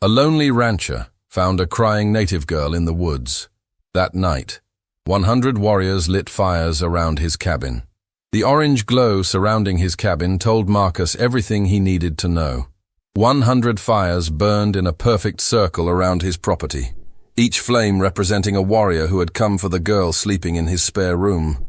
A lonely rancher found a crying native girl in the woods. That night, 100 warriors lit fires around his cabin. The orange glow surrounding his cabin told Marcus everything he needed to know. 100 fires burned in a perfect circle around his property, each flame representing a warrior who had come for the girl sleeping in his spare room.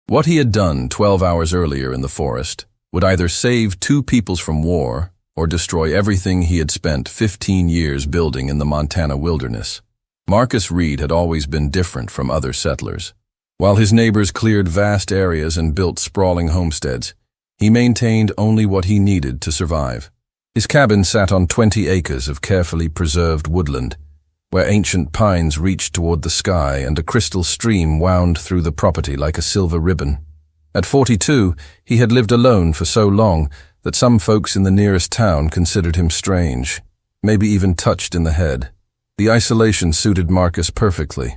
What he had done 12 hours earlier in the forest would either save 2 peoples from war or destroy everything he had spent 15 years building in the Montana wilderness. Marcus Reed had always been different from other settlers. While his neighbors cleared vast areas and built sprawling homesteads, he maintained only what he needed to survive. His cabin sat on 20 acres of carefully preserved woodland, where ancient pines reached toward the sky and a crystal stream wound through the property like a silver ribbon. At 42, he had lived alone for so long that some folks in the nearest town considered him strange, maybe even touched in the head. The isolation suited Marcus perfectly.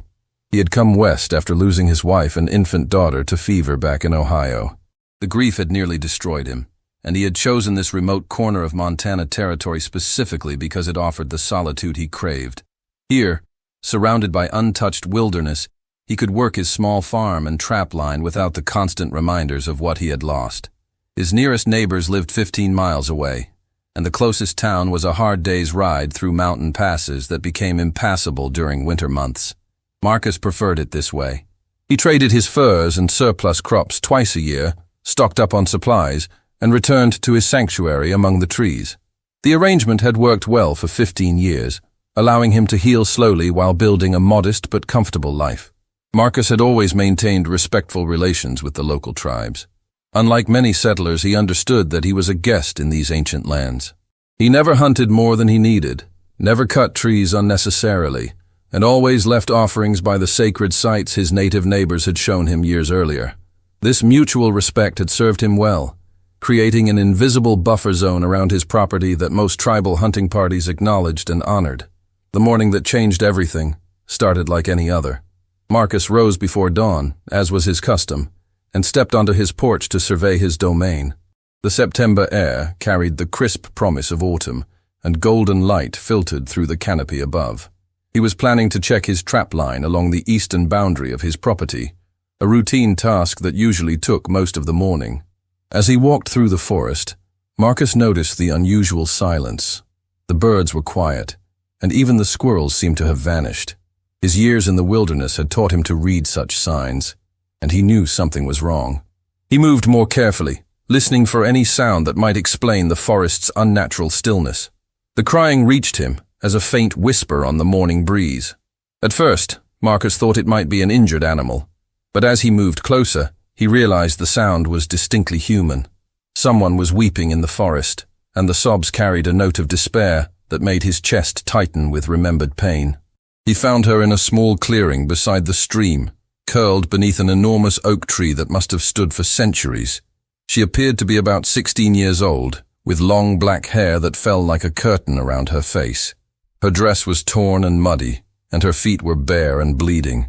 He had come west after losing his wife and infant daughter to fever back in Ohio. The grief had nearly destroyed him, and he had chosen this remote corner of Montana territory specifically because it offered the solitude he craved. Here, surrounded by untouched wilderness, he could work his small farm and trap line without the constant reminders of what he had lost. His nearest neighbors lived 15 miles away, and the closest town was a hard day's ride through mountain passes that became impassable during winter months. Marcus preferred it this way. He traded his furs and surplus crops twice a year, stocked up on supplies, and returned to his sanctuary among the trees. The arrangement had worked well for 15 years, allowing him to heal slowly while building a modest but comfortable life. Marcus had always maintained respectful relations with the local tribes. Unlike many settlers, he understood that he was a guest in these ancient lands. He never hunted more than he needed, never cut trees unnecessarily, and always left offerings by the sacred sites his native neighbors had shown him years earlier. This mutual respect had served him well, creating an invisible buffer zone around his property that most tribal hunting parties acknowledged and honored. The morning that changed everything started like any other. Marcus rose before dawn, as was his custom, and stepped onto his porch to survey his domain. The September air carried the crisp promise of autumn, and golden light filtered through the canopy above. He was planning to check his trap line along the eastern boundary of his property, a routine task that usually took most of the morning. As he walked through the forest, Marcus noticed the unusual silence. The birds were quiet, and even the squirrels seemed to have vanished. His years in the wilderness had taught him to read such signs, and he knew something was wrong. He moved more carefully, listening for any sound that might explain the forest's unnatural stillness. The crying reached him as a faint whisper on the morning breeze. At first, Marcus thought it might be an injured animal, but as he moved closer, he realized the sound was distinctly human. Someone was weeping in the forest, and the sobs carried a note of despair that made his chest tighten with remembered pain. He found her in a small clearing beside the stream, curled beneath an enormous oak tree that must have stood for centuries. She appeared to be about 16 years old, with long black hair that fell like a curtain around her face. Her dress was torn and muddy, and her feet were bare and bleeding.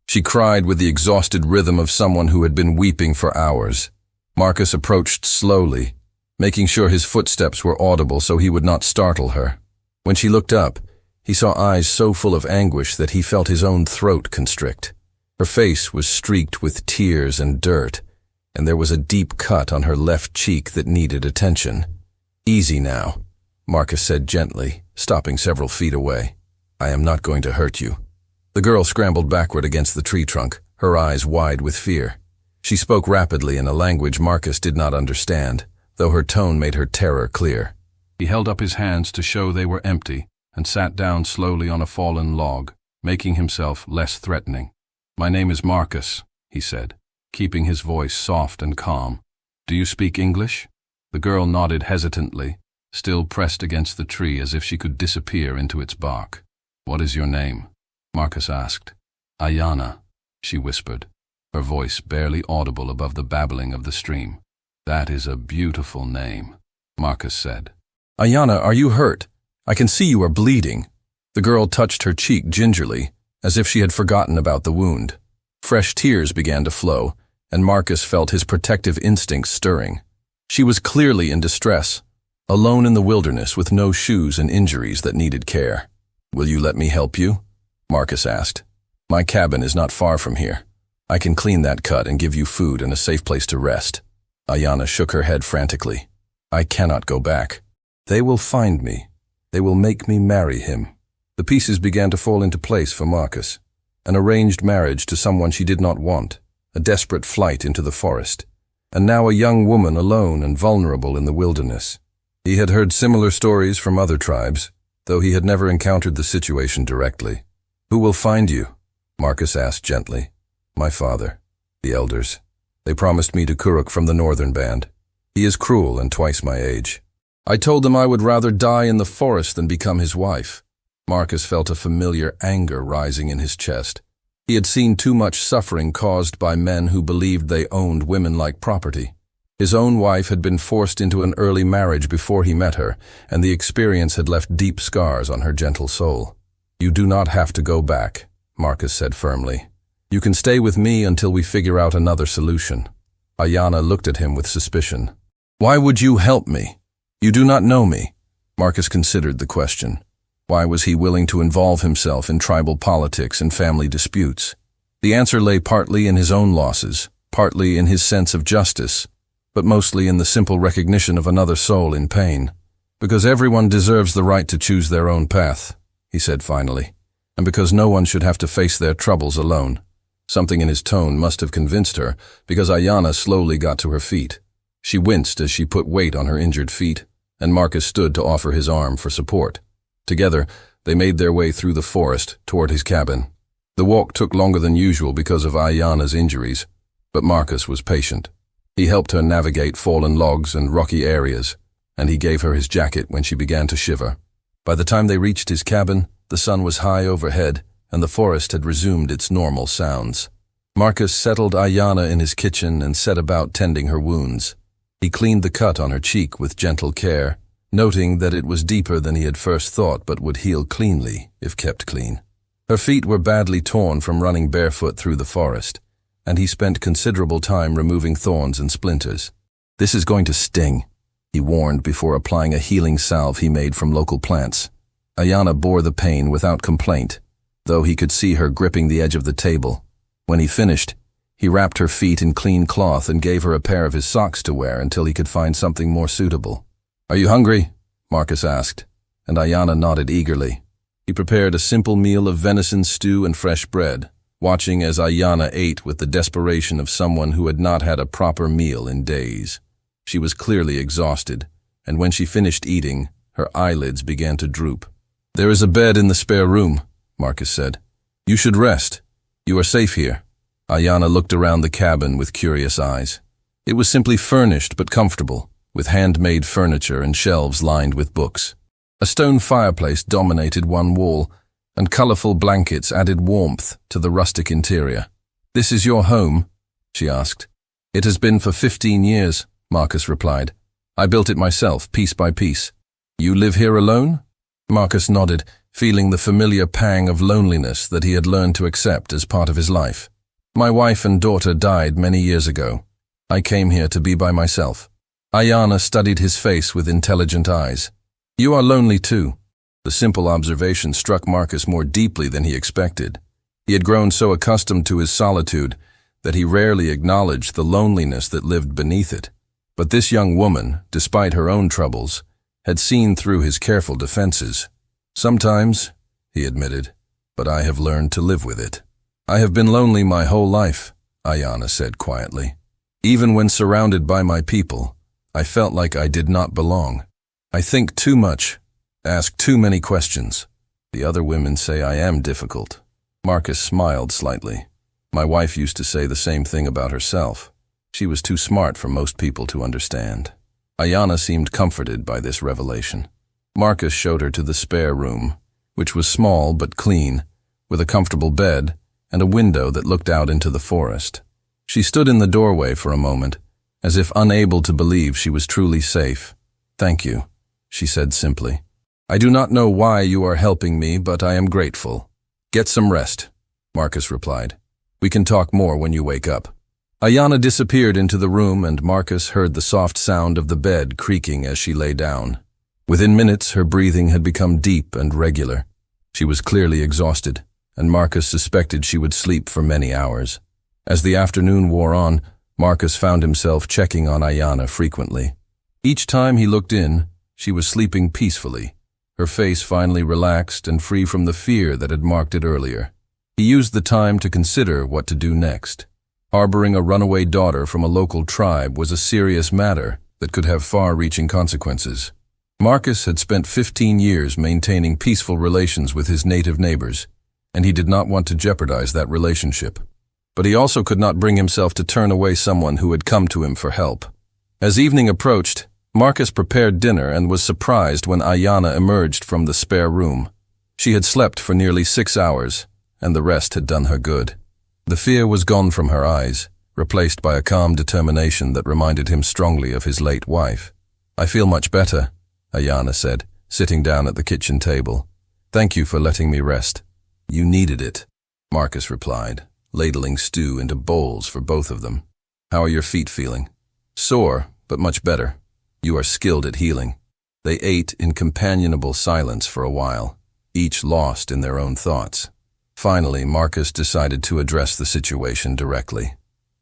She cried with the exhausted rhythm of someone who had been weeping for hours. Marcus approached slowly, making sure his footsteps were audible so he would not startle her. When she looked up, he saw eyes so full of anguish that he felt his own throat constrict. Her face was streaked with tears and dirt, and there was a deep cut on her left cheek that needed attention. "Easy now," Marcus said gently, stopping several feet away. "I am not going to hurt you." The girl scrambled backward against the tree trunk, her eyes wide with fear. She spoke rapidly in a language Marcus did not understand, though her tone made her terror clear. He held up his hands to show they were empty and sat down slowly on a fallen log, making himself less threatening. "My name is Marcus," he said, keeping his voice soft and calm. "Do you speak English?" The girl nodded hesitantly, still pressed against the tree as if she could disappear into its bark. "What is your name?" Marcus asked. "Ayana," she whispered, her voice barely audible above the babbling of the stream. "That is a beautiful name," Marcus said. "Ayana, are you hurt? I can see you are bleeding." The girl touched her cheek gingerly, as if she had forgotten about the wound. Fresh tears began to flow, and Marcus felt his protective instincts stirring. She was clearly in distress, alone in the wilderness with no shoes and injuries that needed care. "Will you let me help you?" Marcus asked. "My cabin is not far from here. I can clean that cut and give you food and a safe place to rest." Ayanna shook her head frantically. "I cannot go back. They will find me. They will make me marry him." The pieces began to fall into place for Marcus. An arranged marriage to someone she did not want, a desperate flight into the forest, and now a young woman alone and vulnerable in the wilderness. He had heard similar stories from other tribes, though he had never encountered the situation directly. "Who will find you?" Marcus asked gently. "My father, the elders. They promised me to Kuruk from the northern band. He is cruel and twice my age. I told them I would rather die in the forest than become his wife." Marcus felt a familiar anger rising in his chest. He had seen too much suffering caused by men who believed they owned women like property. His own wife had been forced into an early marriage before he met her, and the experience had left deep scars on her gentle soul. "You do not have to go back," Marcus said firmly. "You can stay with me until we figure out another solution." Ayanna looked at him with suspicion. "Why would you help me? You do not know me." Marcus considered the question. Why was he willing to involve himself in tribal politics and family disputes? The answer lay partly in his own losses, partly in his sense of justice, but mostly in the simple recognition of another soul in pain. "Because everyone deserves the right to choose their own path," he said finally, "and because no one should have to face their troubles alone." Something in his tone must have convinced her, because Ayanna slowly got to her feet. She winced as she put weight on her injured feet, and Marcus stood to offer his arm for support. Together, they made their way through the forest toward his cabin. The walk took longer than usual because of Ayanna's injuries, but Marcus was patient. He helped her navigate fallen logs and rocky areas, and he gave her his jacket when she began to shiver. By the time they reached his cabin, the sun was high overhead, and the forest had resumed its normal sounds. Marcus settled Ayanna in his kitchen and set about tending her wounds. He cleaned the cut on her cheek with gentle care, noting that it was deeper than he had first thought but would heal cleanly if kept clean. Her feet were badly torn from running barefoot through the forest, and he spent considerable time removing thorns and splinters. "This is going to sting," he warned before applying a healing salve he made from local plants. Ayanna bore the pain without complaint, though he could see her gripping the edge of the table. When he finished, he wrapped her feet in clean cloth and gave her a pair of his socks to wear until he could find something more suitable. "Are you hungry?" Marcus asked, and Ayanna nodded eagerly. He prepared a simple meal of venison stew and fresh bread, watching as Ayanna ate with the desperation of someone who had not had a proper meal in days. She was clearly exhausted, and when she finished eating, her eyelids began to droop. "There is a bed in the spare room," Marcus said. "You should rest. You are safe here." Ayanna looked around the cabin with curious eyes. It was simply furnished but comfortable, with handmade furniture and shelves lined with books. A stone fireplace dominated one wall, and colorful blankets added warmth to the rustic interior. "This is your home?" she asked. "It has been for 15 years, Marcus replied. "I built it myself, piece by piece." "You live here alone?" Marcus nodded, feeling the familiar pang of loneliness that he had learned to accept as part of his life. "My wife and daughter died many years ago. I came here to be by myself." Ayanna studied his face with intelligent eyes. "You are lonely too." The simple observation struck Marcus more deeply than he expected. He had grown so accustomed to his solitude that he rarely acknowledged the loneliness that lived beneath it. But this young woman, despite her own troubles, had seen through his careful defenses. "Sometimes," he admitted, "but I have learned to live with it." "I have been lonely my whole life," Ayanna said quietly. "Even when surrounded by my people, I felt like I did not belong. I think too much, ask too many questions. The other women say I am difficult." Marcus smiled slightly. "My wife used to say the same thing about herself. She was too smart for most people to understand." Ayanna seemed comforted by this revelation. Marcus showed her to the spare room, which was small but clean, with a comfortable bed and a window that looked out into the forest. She stood in the doorway for a moment, as if unable to believe she was truly safe. "Thank you," she said simply. "I do not know why you are helping me, but I am grateful." "Get some rest," Marcus replied. "We can talk more when you wake up." Ayana disappeared into the room, and Marcus heard the soft sound of the bed creaking as she lay down. Within minutes, her breathing had become deep and regular. She was clearly exhausted, and Marcus suspected she would sleep for many hours. As the afternoon wore on, Marcus found himself checking on Ayana frequently. Each time he looked in, she was sleeping peacefully, her face finally relaxed and free from the fear that had marked it earlier. He used the time to consider what to do next. Harboring a runaway daughter from a local tribe was a serious matter that could have far-reaching consequences. Marcus had spent 15 years maintaining peaceful relations with his native neighbors, and he did not want to jeopardize that relationship. But he also could not bring himself to turn away someone who had come to him for help. As evening approached, Marcus prepared dinner and was surprised when Ayana emerged from the spare room. She had slept for nearly 6 hours, and the rest had done her good. The fear was gone from her eyes, replaced by a calm determination that reminded him strongly of his late wife. "I feel much better," Ayana said, sitting down at the kitchen table. "Thank you for letting me rest." "You needed it," Marcus replied, ladling stew into bowls for both of them. "How are your feet feeling?" "Sore, but much better. You are skilled at healing." They ate in companionable silence for a while, each lost in their own thoughts. Finally, Marcus decided to address the situation directly.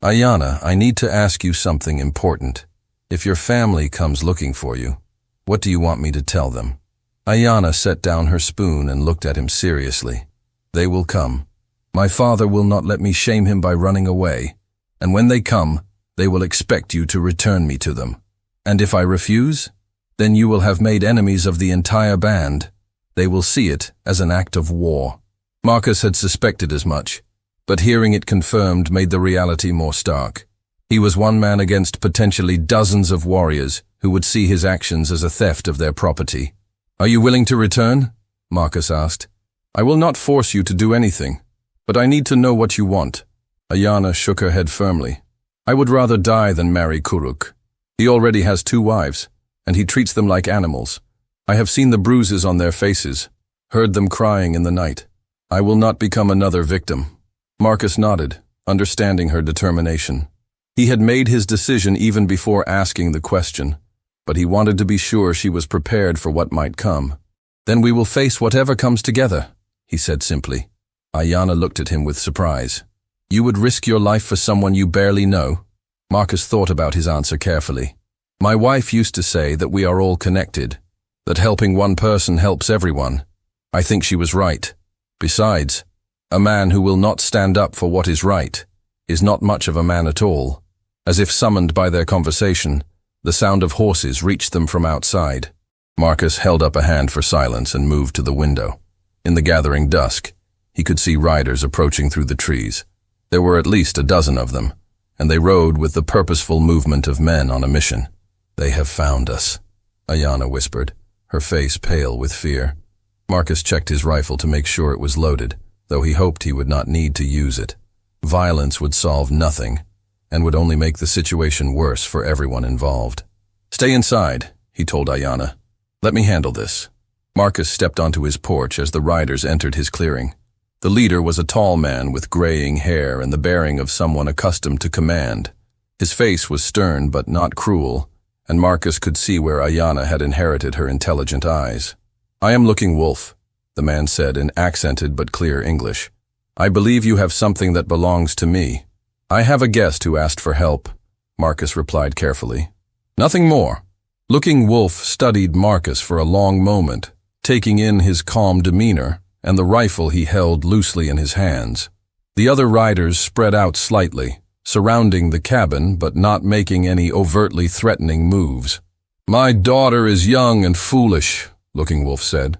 "Ayana, I need to ask you something important. If your family comes looking for you, what do you want me to tell them?" Ayana set down her spoon and looked at him seriously. "They will come. My father will not let me shame him by running away, and when they come, they will expect you to return me to them. And if I refuse, then you will have made enemies of the entire band. They will see it as an act of war." Marcus had suspected as much, but hearing it confirmed made the reality more stark. He was one man against potentially dozens of warriors who would see his actions as a theft of their property. "Are you willing to return?" Marcus asked. "I will not force you to do anything, but I need to know what you want." Ayana shook her head firmly. "I would rather die than marry Kuruk. He already has 2 wives, and he treats them like animals. I have seen the bruises on their faces, heard them crying in the night. I will not become another victim." Marcus nodded, understanding her determination. He had made his decision even before asking the question, but he wanted to be sure she was prepared for what might come. "Then we will face whatever comes together," he said simply. Ayana looked at him with surprise. "You would risk your life for someone you barely know?" Marcus thought about his answer carefully. "My wife used to say that we are all connected, that helping one person helps everyone. I think she was right. Besides, a man who will not stand up for what is right is not much of a man at all." As if summoned by their conversation, the sound of horses reached them from outside. Marcus held up a hand for silence and moved to the window. In the gathering dusk, he could see riders approaching through the trees. There were at least a dozen of them, and they rode with the purposeful movement of men on a mission. "They have found us," Ayana whispered, her face pale with fear. Marcus checked his rifle to make sure it was loaded, though he hoped he would not need to use it. Violence would solve nothing, and would only make the situation worse for everyone involved. "Stay inside," he told Ayana. "Let me handle this." Marcus stepped onto his porch as the riders entered his clearing. The leader was a tall man with graying hair and the bearing of someone accustomed to command. His face was stern but not cruel, and Marcus could see where Ayana had inherited her intelligent eyes. "I am Looking Wolf," the man said in accented but clear English. "I believe you have something that belongs to me." "I have a guest who asked for help," Marcus replied carefully. "Nothing more." Looking Wolf studied Marcus for a long moment, taking in his calm demeanor and the rifle he held loosely in his hands. The other riders spread out slightly, surrounding the cabin but not making any overtly threatening moves. "My daughter is young and foolish," Looking Wolf said.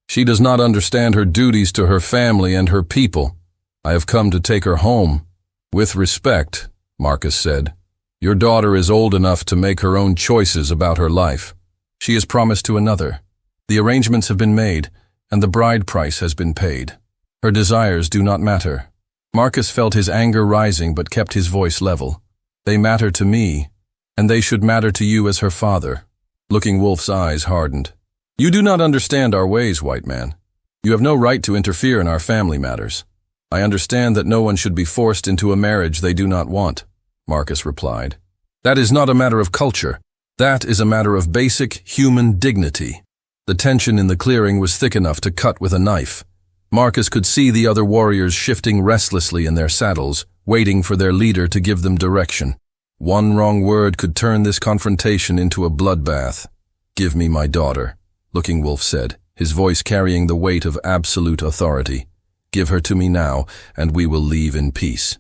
"She does not understand her duties to her family and her people. I have come to take her home." "With respect," Marcus said, "your daughter is old enough to make her own choices about her life. She is promised to another. The arrangements have been made, and the bride price has been paid. Her desires do not matter." Marcus felt his anger rising but kept his voice level. "They matter to me, and they should matter to you as her father." Looking Wolf's eyes hardened. "You do not understand our ways, white man. You have no right to interfere in our family matters. I understand that no one should be forced into a marriage they do not want. Marcus replied. "That is not a matter of culture. That is a matter of basic human dignity." The tension in the clearing was thick enough to cut with a knife. Marcus could see the other warriors shifting restlessly in their saddles, waiting for their leader to give them direction. One wrong word could turn this confrontation into a bloodbath. "Give me my daughter," Looking Wolf said, his voice carrying the weight of absolute authority. "Give her to me now, and we will leave in peace."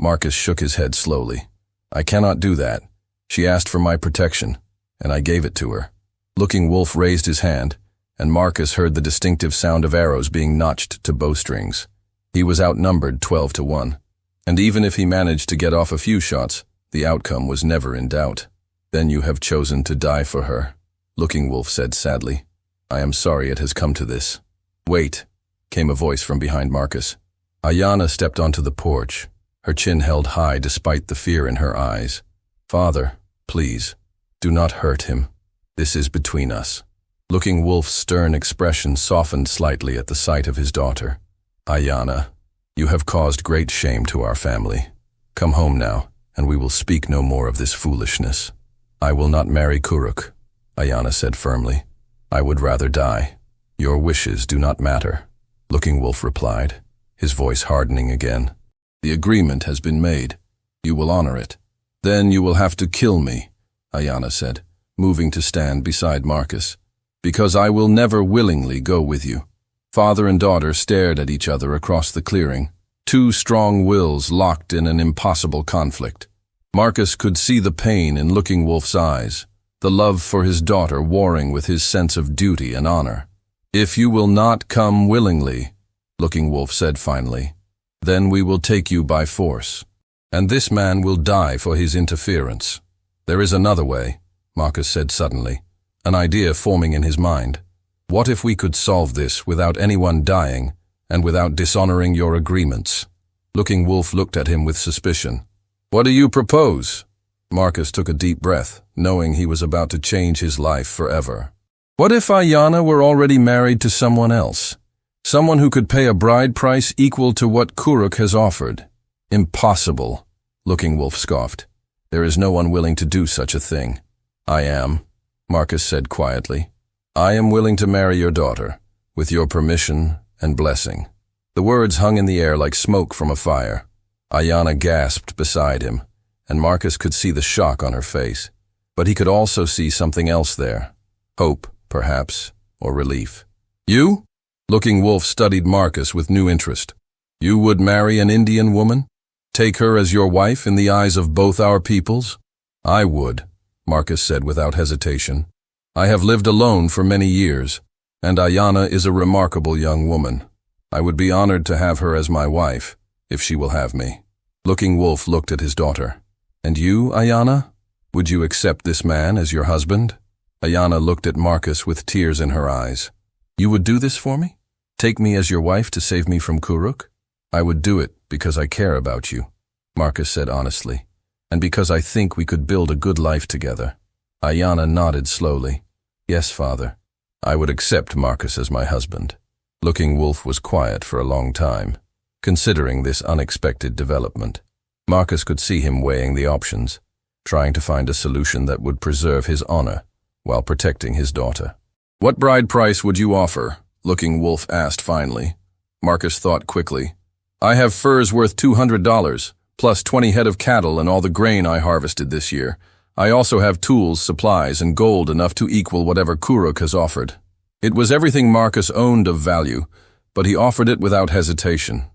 Marcus shook his head slowly. "I cannot do that. She asked for my protection, and I gave it to her." Looking Wolf raised his hand, and Marcus heard the distinctive sound of arrows being notched to bowstrings. He was outnumbered 12-1, and even if he managed to get off a few shots, the outcome was never in doubt. "Then you have chosen to die for her," Looking Wolf said sadly. "I am sorry it has come to this." "Wait," came a voice from behind Marcus. Ayanna stepped onto the porch, her chin held high despite the fear in her eyes. "Father, please, do not hurt him. This is between us." Looking Wolf's stern expression softened slightly at the sight of his daughter. "Ayanna, you have caused great shame to our family. Come home now, and we will speak no more of this foolishness." "I will not marry Kuruk," Ayanna said firmly. "I would rather die." "Your wishes do not matter," Looking Wolf replied, his voice hardening again. "The agreement has been made. You will honor it." "Then you will have to kill me," Ayanna said, moving to stand beside Marcus, "because I will never willingly go with you." Father and daughter stared at each other across the clearing, two strong wills locked in an impossible conflict. Marcus could see the pain in Looking Wolf's eyes, the love for his daughter warring with his sense of duty and honor. "If you will not come willingly," Looking Wolf said finally, "then we will take you by force. And this man will die for his interference." "There is another way," Marcus said suddenly, an idea forming in his mind. "What if we could solve this without anyone dying and without dishonoring your agreements?" Looking Wolf looked at him with suspicion. "What do you propose?" Marcus took a deep breath, knowing he was about to change his life forever. "What if Ayanna were already married to someone else? Someone who could pay a bride price equal to what Kuruk has offered?" "Impossible," Looking Wolf scoffed. "There is no one willing to do such a thing." "I am," Marcus said quietly. "I am willing to marry your daughter, with your permission and blessing." The words hung in the air like smoke from a fire. Ayanna gasped beside him, and Marcus could see the shock on her face. But he could also see something else there. Hope, perhaps, or relief. "You?" Looking Wolf studied Marcus with new interest. "You would marry an Indian woman? Take her as your wife in the eyes of both our peoples?" "I would," Marcus said without hesitation. "I have lived alone for many years, and Ayanna is a remarkable young woman. I would be honored to have her as my wife, if she will have me." Looking Wolf looked at his daughter. "And you, Ayanna? Would you accept this man as your husband?" Ayanna looked at Marcus with tears in her eyes. "You would do this for me? Take me as your wife to save me from Kuruk?" "I would do it because I care about you," Marcus said honestly, "and because I think we could build a good life together." Ayanna nodded slowly. "Yes, father. I would accept Marcus as my husband." Looking Wolf was quiet for a long time, considering this unexpected development. Marcus could see him weighing the options, trying to find a solution that would preserve his honor while protecting his daughter. "What bride price would you offer?" Looking Wolf asked finally. Marcus thought quickly. "I have furs worth $200, plus 20 head of cattle and all the grain I harvested this year. I also have tools, supplies, and gold enough to equal whatever Kuruk has offered." It was everything Marcus owned of value, but he offered it without hesitation.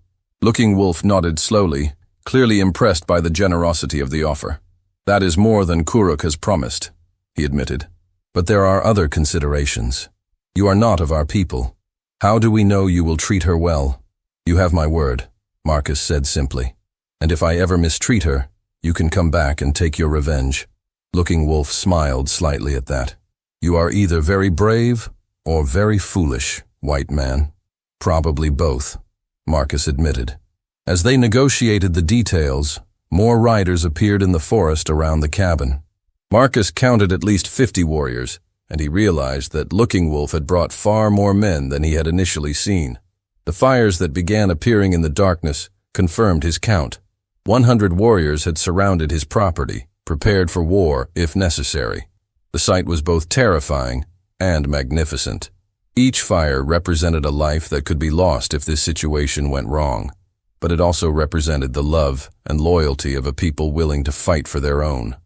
Looking Wolf nodded slowly, clearly impressed by the generosity of the offer. "That is more than Kuruk has promised," he admitted. "But there are other considerations. You are not of our people. How do we know you will treat her well?" "You have my word," Marcus said simply. "And if I ever mistreat her, you can come back and take your revenge." Looking Wolf smiled slightly at that. "You are either very brave or very foolish, white man." "Probably both," Marcus admitted. As they negotiated the details, more riders appeared in the forest around the cabin. Marcus counted at least 50 warriors, and he realized that Looking Wolf had brought far more men than he had initially seen. The fires that began appearing in the darkness confirmed his count. 100 warriors had surrounded his property, prepared for war if necessary. The sight was both terrifying and magnificent. Each fire represented a life that could be lost if this situation went wrong, but it also represented the love and loyalty of a people willing to fight for their own.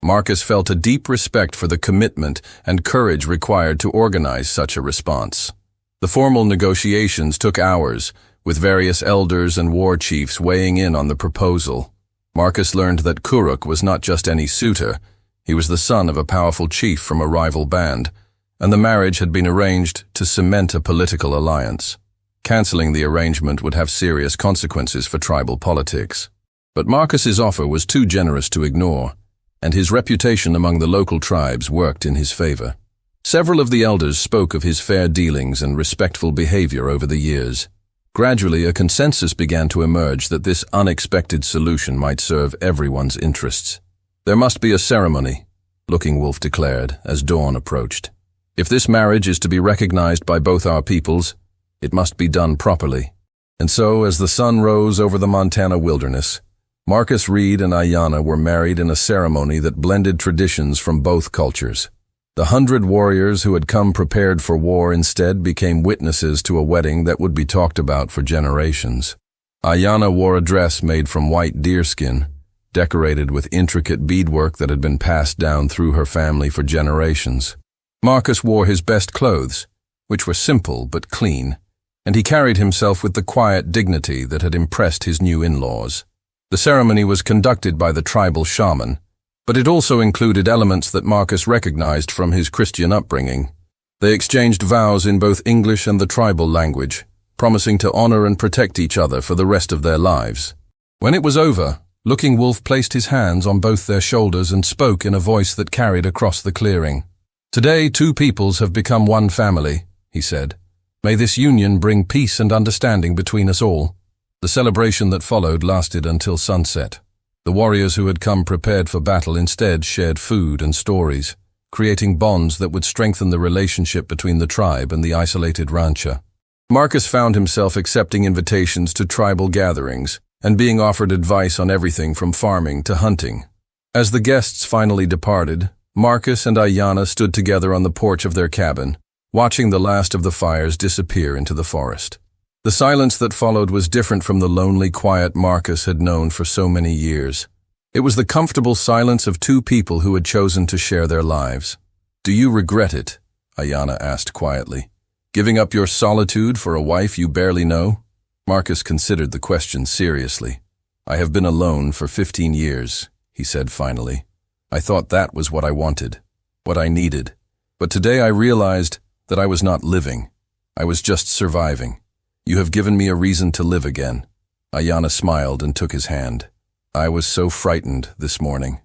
Marcus felt a deep respect for the commitment and courage required to organize such a response. The formal negotiations took hours, with various elders and war chiefs weighing in on the proposal. Marcus learned that Kuruk was not just any suitor. He was the son of a powerful chief from a rival band, and the marriage had been arranged to cement a political alliance. Canceling the arrangement would have serious consequences for tribal politics. But Marcus's offer was too generous to ignore, and his reputation among the local tribes worked in his favor. Several of the elders spoke of his fair dealings and respectful behavior over the years. Gradually, a consensus began to emerge that this unexpected solution might serve everyone's interests. "There must be a ceremony," Looking Wolf declared as dawn approached. "If this marriage is to be recognized by both our peoples, it must be done properly." And so, as the sun rose over the Montana wilderness, Marcus Reed and Ayanna were married in a ceremony that blended traditions from both cultures. The 100 warriors who had come prepared for war instead became witnesses to a wedding that would be talked about for generations. Ayanna wore a dress made from white deerskin, decorated with intricate beadwork that had been passed down through her family for generations. Marcus wore his best clothes, which were simple but clean, and he carried himself with the quiet dignity that had impressed his new in-laws. The ceremony was conducted by the tribal shaman, but it also included elements that Marcus recognized from his Christian upbringing. They exchanged vows in both English and the tribal language, promising to honor and protect each other for the rest of their lives. When it was over, Looking Wolf placed his hands on both their shoulders and spoke in a voice that carried across the clearing. "Today, 2 peoples have become one family," he said. "May this union bring peace and understanding between us all." The celebration that followed lasted until sunset. The warriors who had come prepared for battle instead shared food and stories, creating bonds that would strengthen the relationship between the tribe and the isolated rancher. Marcus found himself accepting invitations to tribal gatherings and being offered advice on everything from farming to hunting. As the guests finally departed, Marcus and Ayanna stood together on the porch of their cabin, watching the last of the fires disappear into the forest. The silence that followed was different from the lonely, quiet Marcus had known for so many years. It was the comfortable silence of 2 people who had chosen to share their lives. "Do you regret it?" Ayanna asked quietly. "Giving up your solitude for a wife you barely know?" Marcus considered the question seriously. "I have been alone for 15 years, he said finally. "I thought that was what I wanted, what I needed. But today I realized that I was not living. I was just surviving. You have given me a reason to live again." Ayanna smiled and took his hand. "I was so frightened this morning.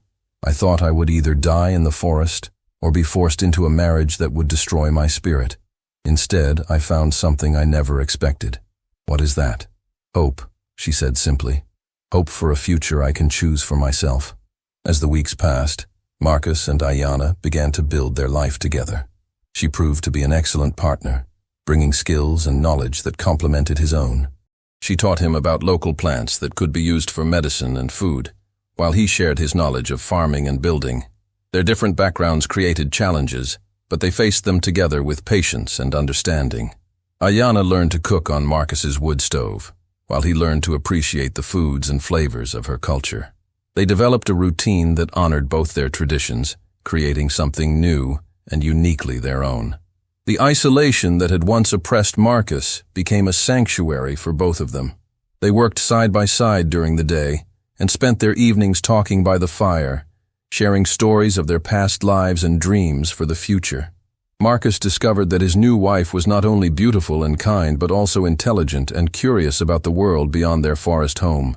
I thought I would either die in the forest or be forced into a marriage that would destroy my spirit. Instead, I found something I never expected." "What is that?" "Hope," she said simply. "Hope for a future I can choose for myself." As the weeks passed, Marcus and Ayanna began to build their life together. She proved to be an excellent partner, bringing skills and knowledge that complemented his own. She taught him about local plants that could be used for medicine and food, while he shared his knowledge of farming and building. Their different backgrounds created challenges, but they faced them together with patience and understanding. Ayanna learned to cook on Marcus's wood stove, while he learned to appreciate the foods and flavors of her culture. They developed a routine that honored both their traditions, creating something new and uniquely their own. The isolation that had once oppressed Marcus became a sanctuary for both of them. They worked side by side during the day and spent their evenings talking by the fire, sharing stories of their past lives and dreams for the future. Marcus discovered that his new wife was not only beautiful and kind but also intelligent and curious about the world beyond their forest home.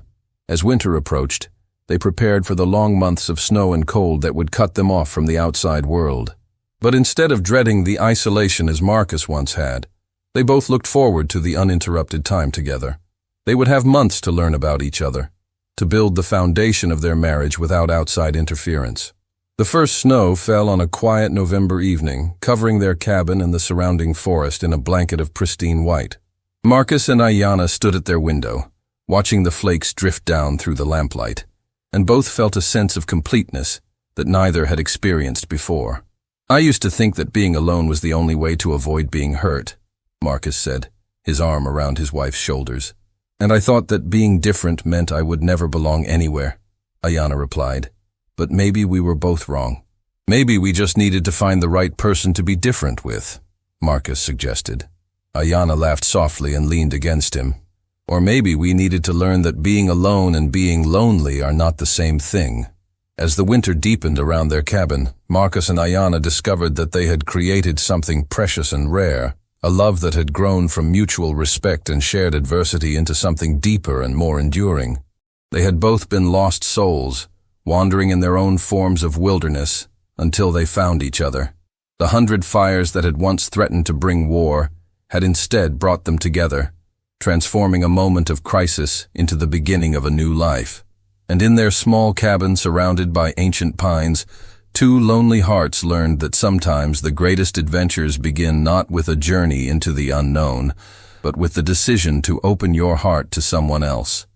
As winter approached, they prepared for the long months of snow and cold that would cut them off from the outside world. But instead of dreading the isolation as Marcus once had, they both looked forward to the uninterrupted time together. They would have months to learn about each other, to build the foundation of their marriage without outside interference. The first snow fell on a quiet November evening, covering their cabin and the surrounding forest in a blanket of pristine white. Marcus and Ayanna stood at their window, watching the flakes drift down through the lamplight, and both felt a sense of completeness that neither had experienced before. "I used to think that being alone was the only way to avoid being hurt," Marcus said, his arm around his wife's shoulders. "And I thought that being different meant I would never belong anywhere," Ayanna replied. "But maybe we were both wrong. Maybe we just needed to find the right person to be different with," Marcus suggested. Ayanna laughed softly and leaned against him. "Or maybe we needed to learn that being alone and being lonely are not the same thing." As the winter deepened around their cabin, Marcus and Ayanna discovered that they had created something precious and rare, a love that had grown from mutual respect and shared adversity into something deeper and more enduring. They had both been lost souls, wandering in their own forms of wilderness, until they found each other. The 100 fires that had once threatened to bring war had instead brought them together, transforming a moment of crisis into the beginning of a new life. And in their small cabin surrounded by ancient pines, two lonely hearts learned that sometimes the greatest adventures begin not with a journey into the unknown, but with the decision to open your heart to someone else.